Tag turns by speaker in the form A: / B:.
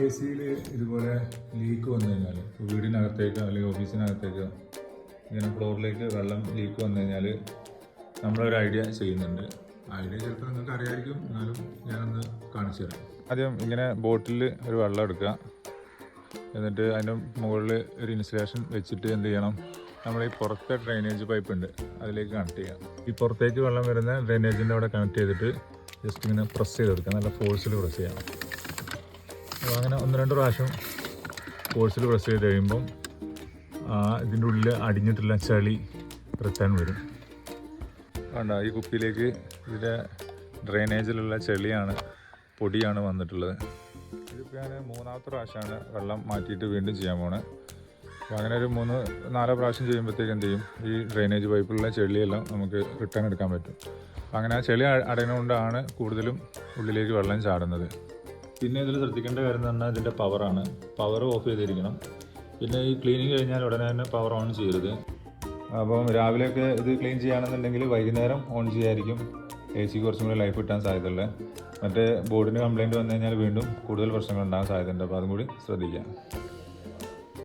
A: A സിയിൽ ഇതുപോലെ leak വന്നു കഴിഞ്ഞാൽ വീടിനകത്തേക്കോ അല്ലെങ്കിൽ ഓഫീസിനകത്തേക്കോ ഇങ്ങനെ ഫ്ലോറിലേക്ക് വെള്ളം ലീക്ക് വന്നു കഴിഞ്ഞാൽ നമ്മളൊരു ഐഡിയ ചെയ്യുന്നുണ്ട്. ഐഡിയ ചിലപ്പോൾ നിങ്ങൾക്ക് അറിയാമായിരിക്കും, എന്നാലും ഞാനൊന്ന് കാണിച്ചു തരാം. ആദ്യം ഇങ്ങനെ ബോട്ടിൽ ഒരു വെള്ളം എടുക്കുക. എന്നിട്ട് അതിൻ്റെ മുകളിൽ ഒരു ഇൻസുലേഷൻ വെച്ചിട്ട് എന്ത് ചെയ്യണം, നമ്മൾ ഈ പുറത്തെ ഡ്രെയിനേജ് പൈപ്പ് ഉണ്ട് അതിലേക്ക് കണക്ട് ചെയ്യാം. ഈ പുറത്തേക്ക് വെള്ളം വരുന്ന ഡ്രെയിനേജിൻ്റെ അവിടെ കണക്ട് ചെയ്തിട്ട് ജസ്റ്റ് ഇങ്ങനെ പ്രസ് ചെയ്തെടുക്കുക. നല്ല ഫോഴ്സിൽ പ്രസ് ചെയ്യണം. അപ്പോൾ അങ്ങനെ 1-2 പ്രാവശ്യം ഫോഴ്സിൽ പ്രസ് ചെയ്ത് കഴിയുമ്പം ഇതിൻ്റെ ഉള്ളിൽ അടിഞ്ഞിട്ടുള്ള ചളി റിട്ടേൺ വരും. വേണ്ട, ഈ കുപ്പിയിലേക്ക് ഇതിൻ്റെ ഡ്രെയിനേജിലുള്ള ചെളിയാണ്, പൊടിയാണ് വന്നിട്ടുള്ളത്. ഇതിപ്പോൾ ഞാൻ 3ാമത്തെ പ്രാവശ്യമാണ് വെള്ളം മാറ്റിയിട്ട് വീണ്ടും ചെയ്യാൻ പോണത്. അപ്പോൾ അങ്ങനെ ഒരു 3-4 പ്രാവശ്യം ചെയ്യുമ്പോഴത്തേക്ക് എന്ത് ചെയ്യും, ഈ ഡ്രെയിനേജ് പൈപ്പിലുള്ള ചെളിയെല്ലാം നമുക്ക് റിട്ടേൺ എടുക്കാൻ പറ്റും. അപ്പോൾ അങ്ങനെ ആ ചെളി അടയുന്നതുകൊണ്ടാണ് കൂടുതലും ഉള്ളിലേക്ക് വെള്ളം ചാടുന്നത്. പിന്നെ ഇതിൽ ശ്രദ്ധിക്കേണ്ട കാര്യം എന്ന് പറഞ്ഞാൽ ഇതിൻ്റെ പവറാണ്. പവർ ഓഫ് ചെയ്തിരിക്കണം. പിന്നെ ഈ ക്ലീനിങ് കഴിഞ്ഞാൽ ഉടനെ തന്നെ പവർ ഓൺ ചെയ്യരുത്. അപ്പം രാവിലെയൊക്കെ ഇത് ക്ലീൻ ചെയ്യുകയാണെന്നുണ്ടെങ്കിൽ വൈകുന്നേരം ഓൺ ചെയ്യായിരിക്കും എ സിക്ക് കുറച്ചും കൂടി ലൈഫ് കിട്ടാൻ സാധ്യതയുള്ളത്. മറ്റേ ബോർഡിന് കംപ്ലയിൻറ്റ് വന്നു കഴിഞ്ഞാൽ വീണ്ടും കൂടുതൽ പ്രശ്നങ്ങൾ ഉണ്ടാകാൻ സാധ്യതയുണ്ട്. അപ്പോൾ അതും കൂടി ശ്രദ്ധിക്കാം.